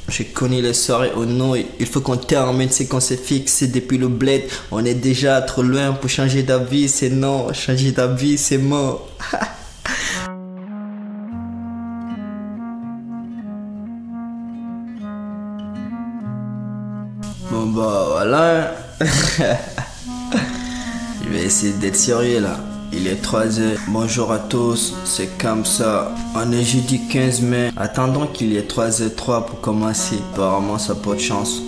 J'ai connu les soirées au Nouilles. Il faut qu'on termine ce qu'on s'est fixé depuis le bled. On est déjà trop loin pour changer d'avis, c'est non. Changer d'avis, c'est mort. Bon bah voilà. Je vais essayer d'être sérieux là. Il est 3h. Bonjour à tous, c'est comme ça. On est jeudi 15 mai. Attendons qu'il y ait 3h03 pour commencer. Apparemment ça porte chance.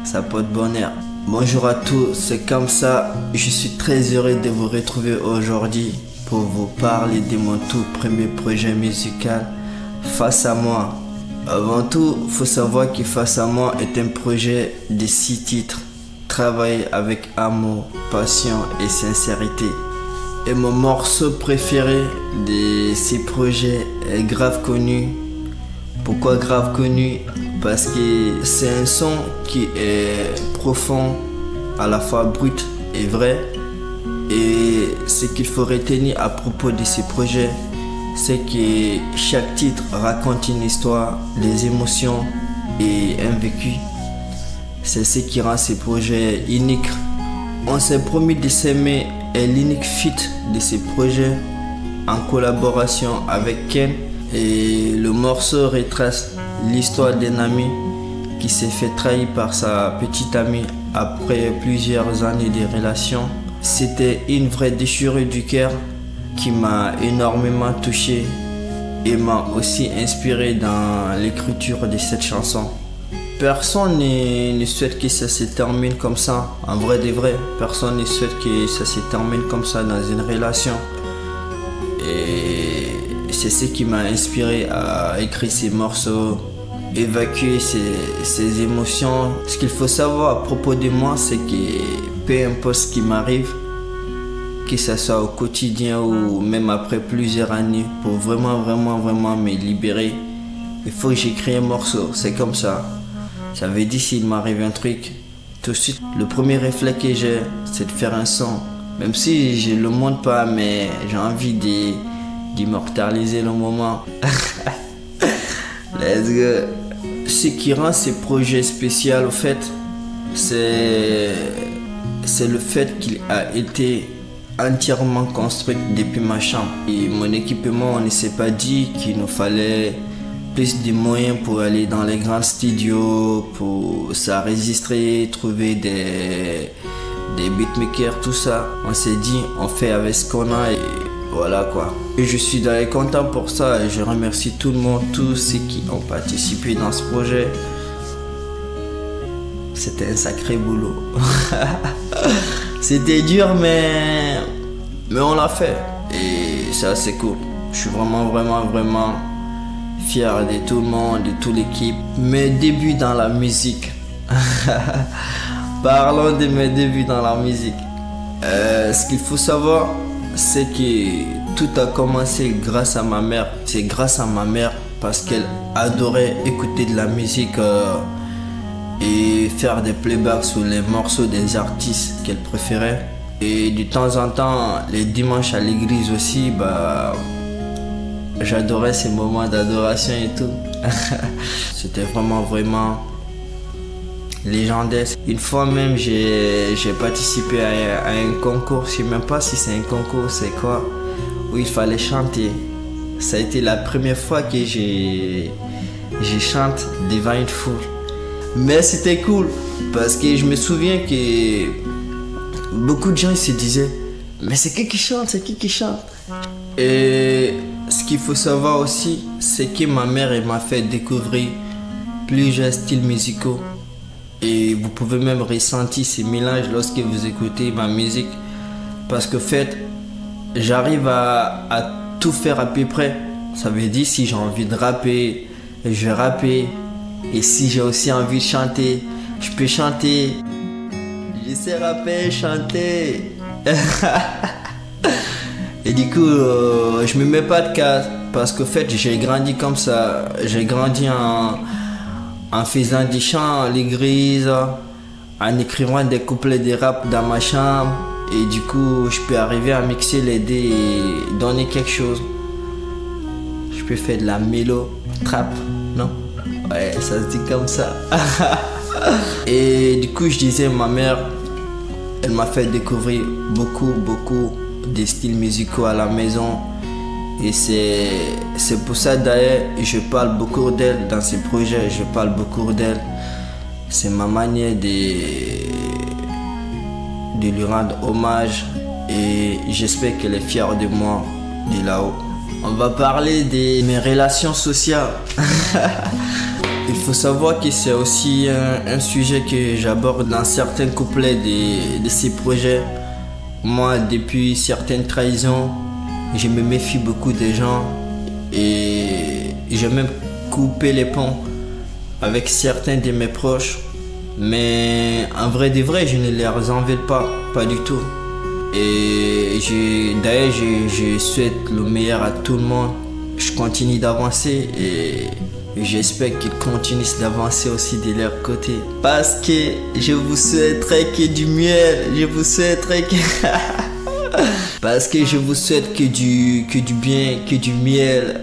Ça porte bonheur. Bonjour à tous, c'est comme ça. Je suis très heureux de vous retrouver aujourd'hui pour vous parler de mon tout premier projet musical, Face à moi. Avant tout, faut savoir que Face à moi est un projet de 6 titres. Travailler avec amour, passion et sincérité. Et mon morceau préféré de ces projets est Grave Connu. Pourquoi Grave Connu? Parce que c'est un son qui est profond, à la fois brut et vrai. Et ce qu'il faut retenir à propos de ces projets, c'est que chaque titre raconte une histoire, des émotions et un vécu. C'est ce qui rend ces projets uniques. On s'est promis de s'aimer est l'unique feat de ces projets en collaboration avec Ken. Et le morceau retrace l'histoire d'un ami qui s'est fait trahir par sa petite amie après plusieurs années de relation. C'était une vraie déchirure du cœur qui m'a énormément touché et m'a aussi inspiré dans l'écriture de cette chanson. Personne ne souhaite que ça se termine comme ça, en vrai de vrai. Personne ne souhaite que ça se termine comme ça dans une relation. Et c'est ce qui m'a inspiré à écrire ces morceaux, évacuer ces émotions. Ce qu'il faut savoir à propos de moi, c'est que peu importe ce qui m'arrive, que ce soit au quotidien ou même après plusieurs années, pour vraiment me libérer, il faut que j'écris un morceau, c'est comme ça. Ça veut dire s'il m'arrive un truc, tout de suite, le premier réflexe que j'ai, c'est de faire un son. Même si je le montre pas, mais j'ai envie d'immortaliser le moment. Let's go. Ce qui rend ces projets spéciaux, au fait, c'est le fait qu'il a été entièrement construit depuis ma chambre. Et mon équipement, on ne s'est pas dit qu'il nous fallait plus de moyens pour aller dans les grands studios, pour s'enregistrer, trouver des beatmakers, tout ça. On s'est dit, on fait avec ce qu'on a et voilà quoi. Et je suis d'ailleurs content pour ça et je remercie tout le monde, tous ceux qui ont participé dans ce projet. C'était un sacré boulot. C'était dur mais on l'a fait et ça c'est cool. Je suis vraiment fier de tout le monde, de toute l'équipe. Mes débuts dans la musique. Parlons de mes débuts dans la musique. Ce qu'il faut savoir, c'est que tout a commencé grâce à ma mère. C'est grâce à ma mère parce qu'elle adorait écouter de la musique et faire des playbacks sur les morceaux des artistes qu'elle préférait. Et de temps en temps, les dimanches à l'église aussi, j'adorais ces moments d'adoration et tout. C'était vraiment légendaire. Une fois même, j'ai participé à un concours. Je ne sais même pas si c'est un concours, c'est quoi, où il fallait chanter. Ça a été la première fois que je chante devant une foule. Mais c'était cool parce que je me souviens que beaucoup de gens se disaient mais c'est qui chante, c'est qui chante. Et ce qu'il faut savoir aussi, c'est que ma mère m'a fait découvrir plusieurs styles musicaux. Et vous pouvez même ressentir ces mélanges lorsque vous écoutez ma musique. Parce que en fait, j'arrive à tout faire à peu près. Ça veut dire si j'ai envie de rapper, je vais rapper. Et si j'ai aussi envie de chanter, je peux chanter. Je sais rapper, chanter. Et du coup, je me mets pas de cadre parce qu'en fait, j'ai grandi comme ça. J'ai grandi en faisant des chants à l'église, en écrivant des couplets de rap dans ma chambre. Et du coup, je peux arriver à mixer les deux et donner quelque chose. Je peux faire de la mélo, trap, non? Ouais, ça se dit comme ça. Et du coup, je disais, ma mère, elle m'a fait découvrir beaucoup des styles musicaux à la maison. Et c'est pour ça d'ailleurs, je parle beaucoup d'elle dans ces projets, je parle beaucoup d'elle. C'est ma manière de lui rendre hommage et j'espère qu'elle est fière de moi de là-haut. On va parler de mes relations sociales. Il faut savoir que c'est aussi un sujet que j'aborde dans certains couplets de ces projets. Moi, depuis certaines trahisons, je me méfie beaucoup des gens et j'ai même coupé les ponts avec certains de mes proches. Mais en vrai de vrai, je ne les en veux pas du tout. Et d'ailleurs, je souhaite le meilleur à tout le monde. Je continue d'avancer et j'espère qu'ils continuent d'avancer aussi de leur côté. Parce que je vous souhaiterais que du miel, je vous souhaiterais que... Parce que je vous souhaite que du bien, que du miel.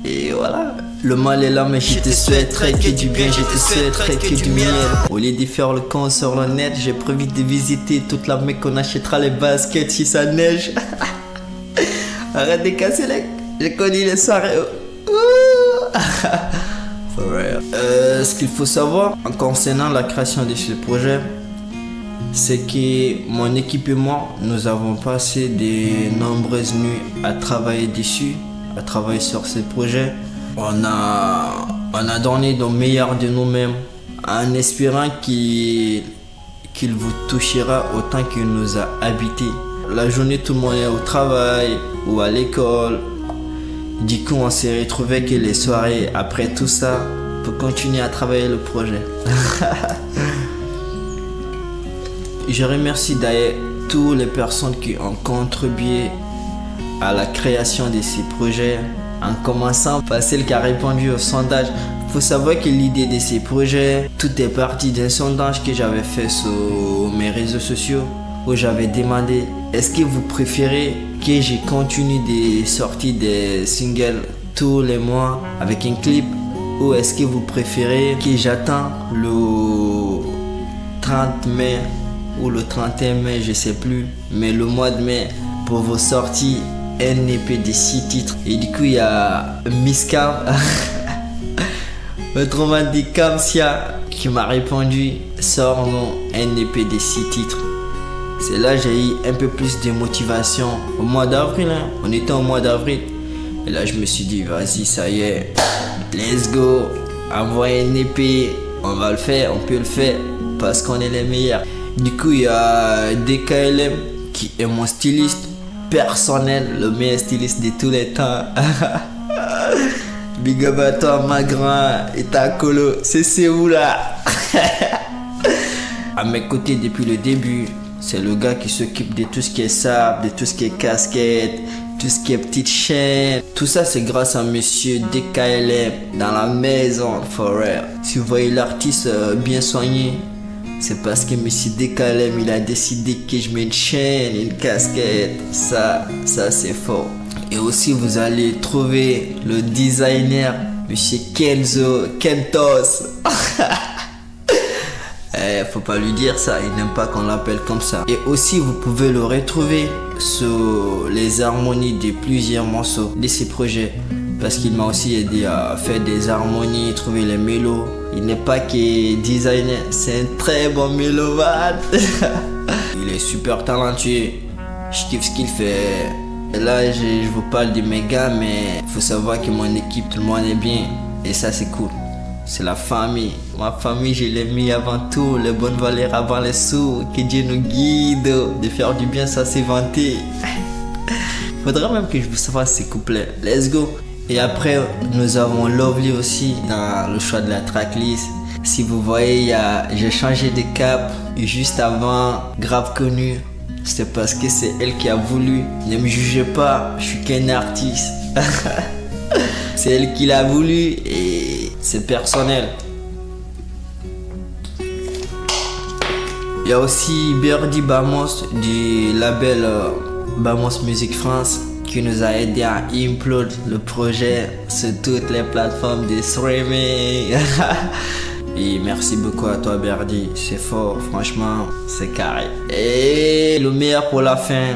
Et voilà. Le mal est là, mais je te souhaiterais que du bien, je te souhaiterais que du miel. Au lieu de faire le con sur le net, j'ai prévu de visiter toute la Mecque, on achètera les baskets si ça neige. Arrête de casser les... J'ai connu les soirées. For real. Ce qu'il faut savoir en concernant la création de ce projet, c'est que mon équipe et moi, nous avons passé de nombreuses nuits à travailler dessus, à travailler sur ce projet. On a donné le meilleur de nous-mêmes en espérant qu'il vous touchera autant qu'il nous a habité. La journée, tout le monde est au travail ou à l'école. Du coup, on s'est retrouvé que les soirées, après tout ça, pour continuer à travailler le projet. Je remercie d'ailleurs toutes les personnes qui ont contribué à la création de ces projets. En commençant par celle qui a répondu au sondage. Il faut savoir que l'idée de ces projets, tout est parti d'un sondage que j'avais fait sur mes réseaux sociaux où j'avais demandé est-ce que vous préférez que je continue de sortir des singles tous les mois avec un clip ou est-ce que vous préférez que j'attends le 30 mai ou le 31 mai, je sais plus, mais le mois de mai pour vos sorties un EP de 6 titres. Et du coup il y a Miss Cam autrement dit Kamsia qui m'a répondu sors un EP de 6 titres. C'est là j'ai eu un peu plus de motivation au mois d'avril, hein. On était au mois d'avril et là je me suis dit vas-y ça y est, let's go, envoie un EP, on va le faire, on peut le faire parce qu'on est les meilleurs. Du coup il y a DKLM qui est mon styliste personnel, le meilleur styliste de tous les temps. Big up à toi ma grand et ta colo, c'est où là? À mes côtés depuis le début, c'est le gars qui s'occupe de tout ce qui est sable, de tout ce qui est casquette, tout ce qui est petite chaîne. Tout ça c'est grâce à monsieur DKLM dans la maison, for real. Si vous voyez l'artiste bien soigné, c'est parce que monsieur DKLM il a décidé que je mets une chaîne, une casquette. Ça c'est fort. Et aussi vous allez trouver le designer monsieur Kentos. Faut pas lui dire ça, il n'aime pas qu'on l'appelle comme ça. Et aussi vous pouvez le retrouver sur les harmonies de plusieurs morceaux de ces projets. Parce qu'il m'a aussi aidé à faire des harmonies, trouver les mélos. Il n'est pas que designer, c'est un très bon mélomane. Il est super talentueux, je kiffe ce qu'il fait. Et là je vous parle de mes gars, mais il faut savoir que mon équipe, tout le monde est bien. Et ça c'est cool, c'est la famille. Ma famille je l'ai mis avant tout, les bonnes valeurs avant les sous. Que Dieu nous guide, de faire du bien ça c'est vanté. Faudra même que je vous fasse ces couplets, let's go. Et après, nous avons Lovely aussi dans le choix de la tracklist. Si vous voyez, j'ai changé de cap. Et juste avant, grave connu. C'est parce que c'est elle qui a voulu. Ne me jugez pas, je suis qu'un artiste. C'est elle qui l'a voulu et c'est personnel. Il y a aussi Birdie Bamos du label Bamos Music France qui nous a aidé à upload le projet sur toutes les plateformes de streaming. Et merci beaucoup à toi Berdy, c'est fort, franchement, c'est carré. Et le meilleur pour la fin,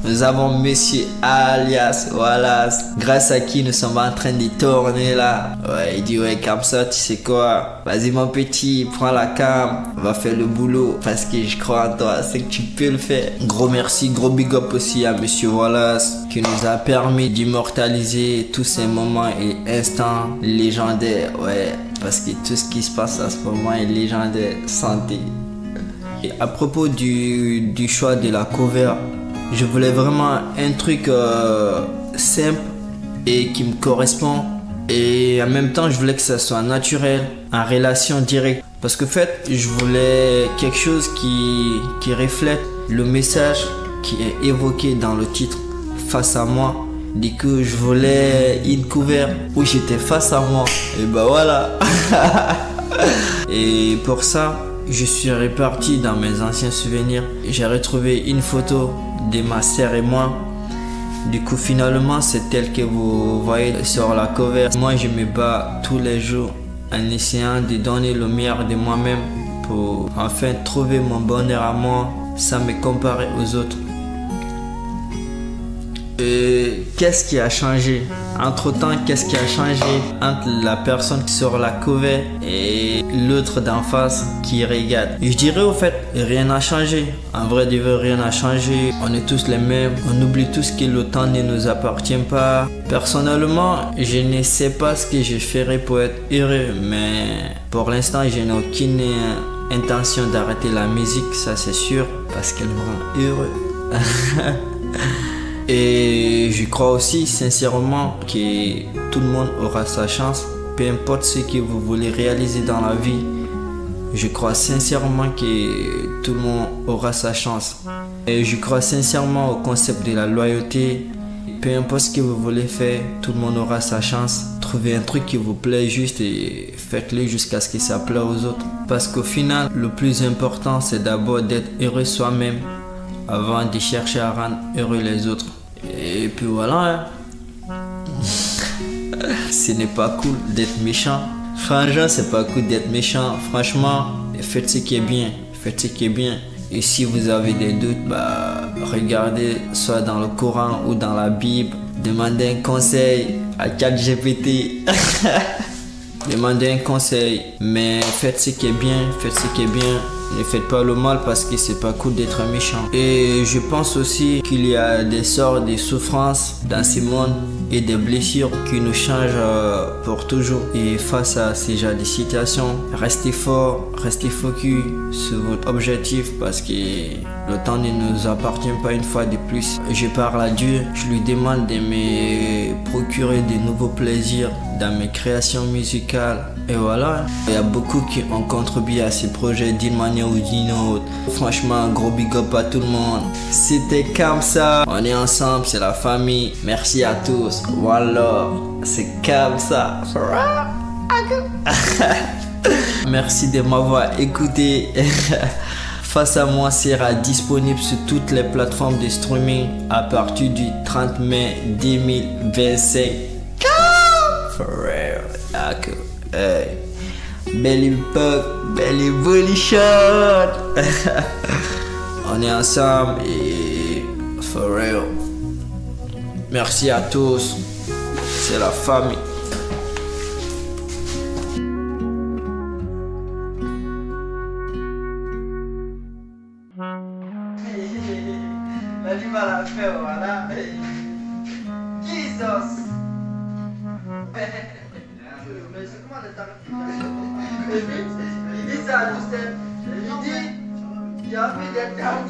nous avons Monsieur Alias Wallace, grâce à qui nous sommes en train de tourner là. Ouais, il dit ouais comme ça, tu sais quoi, vas-y mon petit, prends la cam, va faire le boulot parce que je crois en toi, c'est que tu peux le faire. Gros merci, gros big up aussi à Monsieur Wallace qui nous a permis d'immortaliser tous ces moments et instants légendaires. Ouais, parce que tout ce qui se passe à ce moment est légendaire, santé. Et à propos du choix de la cover, je voulais vraiment un truc simple et qui me correspond. Et en même temps, je voulais que ça soit naturel, en relation directe. Parce que en fait, je voulais quelque chose qui reflète le message qui est évoqué dans le titre, face à moi. Dès que je voulais une cover où j'étais face à moi. Et bah voilà. Et pour ça, je suis reparti dans mes anciens souvenirs. J'ai retrouvé une photo de ma sœur et moi. Du coup, finalement, c'est tel que vous voyez sur la cover. Moi, je me bats tous les jours en essayant de donner le meilleur de moi-même pour enfin trouver mon bonheur à moi sans me comparer aux autres. Qu'est-ce qui a changé? Entre temps, qu'est-ce qui a changé entre la personne sur la cover et l'autre d'en face qui regarde? Je dirais au fait, rien n'a changé. En vrai de vrai, rien n'a changé. On est tous les mêmes. On oublie tous que le temps ne nous appartient pas. Personnellement, je ne sais pas ce que je ferais pour être heureux. Mais pour l'instant, je n'ai aucune intention d'arrêter la musique, ça c'est sûr. Parce qu'elle me rend heureux. Et je crois aussi sincèrement que tout le monde aura sa chance, peu importe ce que vous voulez réaliser dans la vie. Je crois sincèrement que tout le monde aura sa chance. Et je crois sincèrement au concept de la loyauté. Peu importe ce que vous voulez faire, tout le monde aura sa chance. Trouvez un truc qui vous plaît juste et faites-le jusqu'à ce que ça plaise aux autres. Parce qu'au final, le plus important, c'est d'abord d'être heureux soi-même avant de chercher à rendre heureux les autres. Et puis voilà. Ce n'est pas cool d'être méchant. Franchement, c'est pas cool d'être méchant. Franchement, faites ce qui est bien. Faites ce qui est bien. Et si vous avez des doutes, bah, regardez soit dans le Coran ou dans la Bible. Demandez un conseil à ChatGPT. Demandez un conseil. Mais faites ce qui est bien. Faites ce qui est bien. Ne faites pas le mal parce que c'est pas cool d'être méchant. Et je pense aussi qu'il y a des sorts de souffrances dans ce monde et des blessures qui nous changent pour toujours. Et face à ces genres de situations, restez fort, restez focus sur votre objectif parce que le temps ne nous appartient pas une fois de plus. Je parle à Dieu, je lui demande de me procurer de nouveaux plaisirs dans mes créations musicales. Et voilà, il y a beaucoup qui ont contribué à ces projets d'une manière ou d'une autre. Franchement, un gros big up à tout le monde. C'était comme ça. On est ensemble, c'est la famille. Merci à tous. Voilà, c'est comme ça. Merci de m'avoir écouté. Face à moi sera disponible sur toutes les plateformes de streaming à partir du 30 mai 2025. For real. Hey. Belle époque, belle évolution. On est ensemble et for real. Merci à tous. C'est la famille. La vie va la faire, voilà. Jesus. Mais c'est comment le temps? Il dit ça à Justin. Il dit, il a fait des cartes.